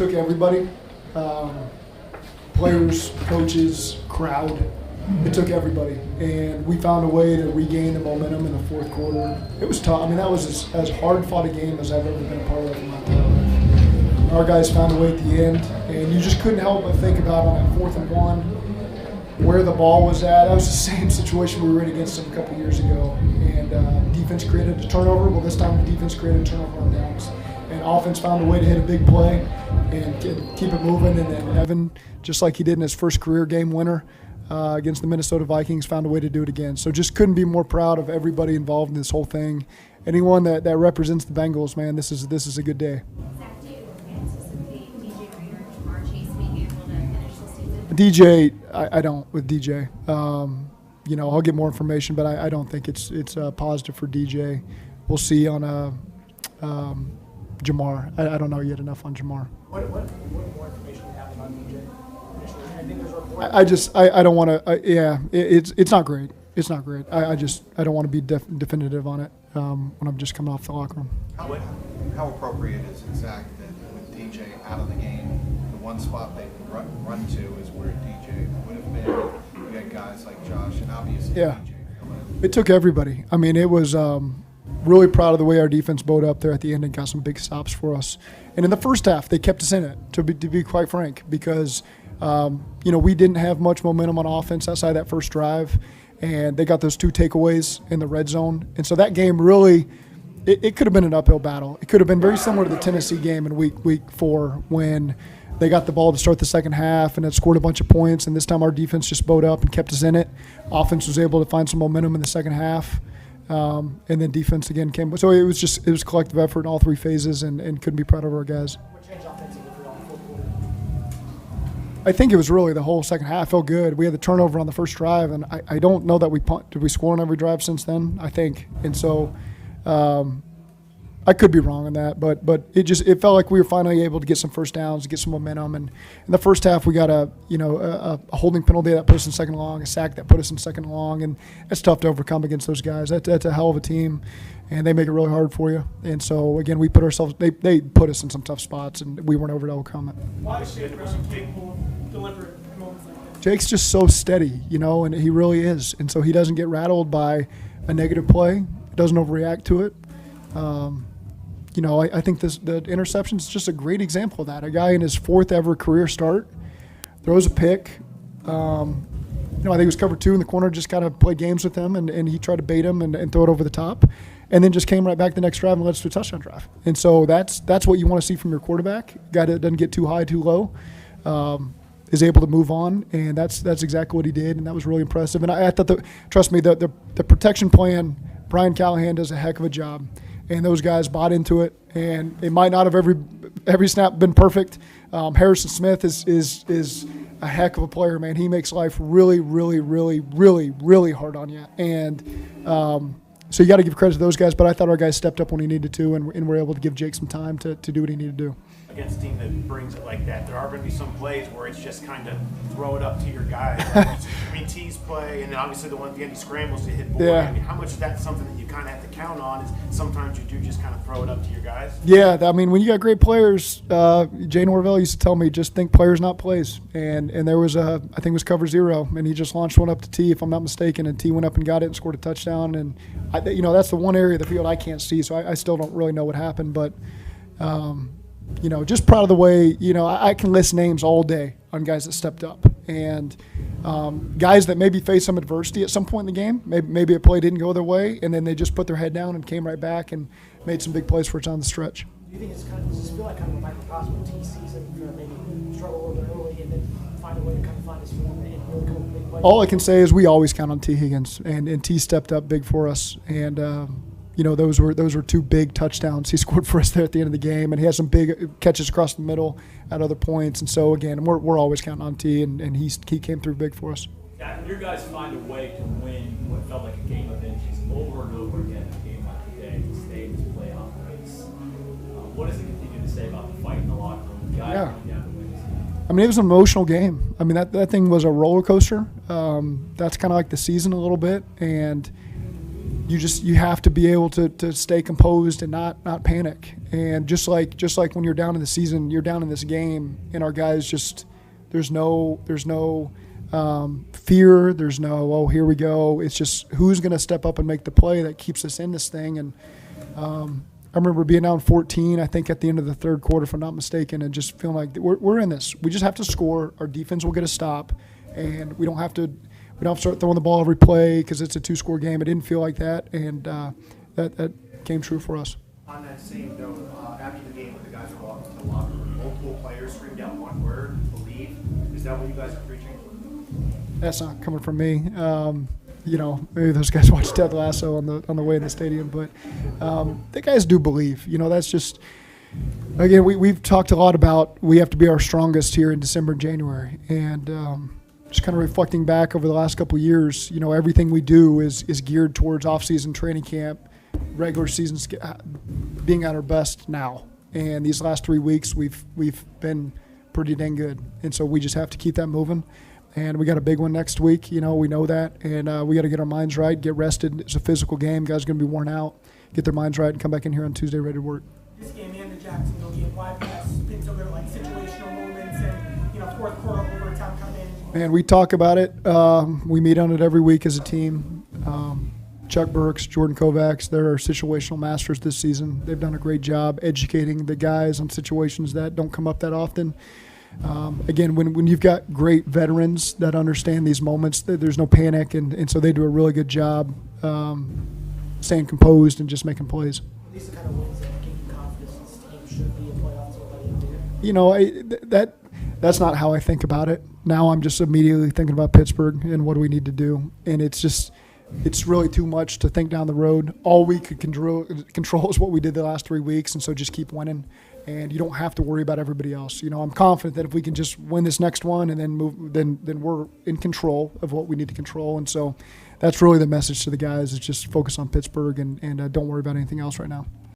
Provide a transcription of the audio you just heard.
took everybody, players, coaches, crowd. It took everybody, and we found a way to regain the momentum in the fourth quarter. It was tough. I mean, that was as hard-fought a game as I've ever been a part of in my life. Our guys found a way at the end, and you just couldn't help but think about on that 4th and 1 where the ball was at. That was the same situation we were in against them a couple years ago, and defense created a turnover. Well, this time the defense created a turnover on downs, and offense found a way to hit a big play and keep it moving. And then Evan, just like he did in his first career game winner against the Minnesota Vikings, found a way to do it again. So just couldn't be more proud of everybody involved in this whole thing. Anyone that represents the Bengals, man, this is a good day. Zac, do you anticipate DJ Reader and Jamar Chase being able to finish the season? DJ, I don't with DJ. I'll get more information, but I don't think it's positive for DJ. We'll see on Jamar. I don't know yet enough on Jamar. What more information do you have about DJ? I think there's a report. I don't want to. It's not great. It's not great. I don't want to be definitive on it when I'm just coming off the locker room. How appropriate is it, Zach, that with DJ out of the game, the one spot they run to is where DJ would have been? You got guys like Josh and obviously DJ. It took everybody. I mean, it was really proud of the way our defense bowed up there at the end and got some big stops for us. And in the first half, they kept us in it, to be quite frank, because we didn't have much momentum on offense outside that first drive, and they got those 2 takeaways in the red zone. And so that game really, it could have been an uphill battle. It could have been very similar to the Tennessee game in week 4 when they got the ball to start the second half and it scored a bunch of points, and this time our defense just bowed up and kept us in it. Offense was able to find some momentum in the second half, and then defense again came. So it was collective effort in all 3 phases, and couldn't be proud of our guys. What changed offensively for y'all in the fourth quarter? I think it was really the whole second half. Felt good. We had the turnover on the first drive, and I don't know that we punt. Did we score on every drive since then? I think. And so I could be wrong on that, but it felt like we were finally able to get some first downs, get some momentum. And in the first half, we got a holding penalty that put us in second and long, a sack that put us in second and long, and it's tough to overcome against those guys. That's a hell of a team, and they make it really hard for you. And so again, we put ourselves. They put us in some tough spots, and we weren't able to overcome it. Why is Jake capable of delivering moments like that? Jake's just so steady, and he really is. And so he doesn't get rattled by a negative play. He doesn't overreact to it. I think the interception is just a great example of that. A guy in his 4th ever career start throws a pick. I think it was cover 2 in the corner, just kind of played games with him, and he tried to bait him and throw it over the top, and then just came right back the next drive and led us to a touchdown drive. And so that's what you want to see from your quarterback, a guy that doesn't get too high, too low, is able to move on, and that's exactly what he did, and that was really impressive. And I thought, trust me, the protection plan, Brian Callahan does a heck of a job. And those guys bought into it, and it might not have every snap been perfect. Harrison Smith is a heck of a player, man. He makes life really, really, really, really, really hard on you. And so you got to give credit to those guys. But I thought our guys stepped up when he needed to, and were able to give Jake some time to do what he needed to do. Against a team that brings it like that, there are going to be some plays where it's just kind of throw it up to your guys. T's play, and then obviously the one at the end he scrambles to hit boy. Yeah. I mean, how much is that something that you kind of have to count on? Is sometimes you do just kind of throw it up to your guys? Yeah, when you got great players, Jay Norvell used to tell me, just think players, not plays. And there was I think it was cover 0, and he just launched one up to T, if I'm not mistaken, and T went up and got it and scored a touchdown. And that's the one area of the field I can't see, so I still don't really know what happened, but. Just proud of the way, I can list names all day on guys that stepped up, and guys that maybe faced some adversity at some point in the game. Maybe a play didn't go their way, and then they just put their head down and came right back and made some big plays for us on the stretch. Do you think does this feel like kind of a microcosm of T season for maybe struggle a little bit early and then find a way to kind of find his form and really come up with big plays? All I can say is we always count on T Higgins, and T stepped up big for us, and those were 2 big touchdowns he scored for us there at the end of the game, and he had some big catches across the middle at other points. And so again, we're always counting on T, and he came through big for us. Yeah, your guys find a way to win what felt like a game of inches over and over again in a game like today to stay in this playoff race. What does it continue to say about the fight in the locker room? Guys going down to win this game? It was an emotional game. That thing was a roller coaster. That's kind of like the season a little bit, and you have to be able to stay composed and not panic. And just like when you're down in the season, you're down in this game, and our guys just there's no fear. There's no, oh, here we go. It's just who's going to step up and make the play that keeps us in this thing. And I remember being down 14, I think, at the end of the third quarter, if I'm not mistaken, and just feeling like we're in this. We just have to score. Our defense will get a stop, and we don't have to start throwing the ball every play because it's a 2-score game. It didn't feel like that, and that came true for us. On that same note, after the game, when the guys walked into the locker room, multiple players screamed out one word, believe. Is that what you guys are preaching? That's not coming from me. Maybe those guys watched Ted Lasso on the way in the stadium, but the guys do believe. That's just, again, we've talked a lot about we have to be our strongest here in December and January, and just kind of reflecting back over the last couple of years, everything we do is geared towards off-season training camp, regular season being at our best now. And these last 3 weeks, we've been pretty dang good, and so we just have to keep that moving. And we got a big one next week, we know that, and we got to get our minds right, get rested. It's a physical game. Guys are going to be worn out. Get their minds right and come back in here on Tuesday ready to work. This game and the Jacksonville game, why has been so good, like situational moments and fourth quarter overtime come in? Man, we talk about it. We meet on it every week as a team. Chuck Burks, Jordan Kovacs, they're our situational masters this season. They've done a great job educating the guys on situations that don't come up that often. Again, when you've got great veterans that understand these moments, there's no panic, and so they do a really good job staying composed and just making plays. These are the kind of wins that give you confidence this team should be a playoff team by the end of the year. That's not how I think about it. Now I'm just immediately thinking about Pittsburgh and what do we need to do, and it's really too much to think down the road. All we could control is what we did the last 3 weeks, and so just keep winning. And you don't have to worry about everybody else. I'm confident that if we can just win this next one and then move, then we're in control of what we need to control. And so that's really the message to the guys is just focus on Pittsburgh and don't worry about anything else right now.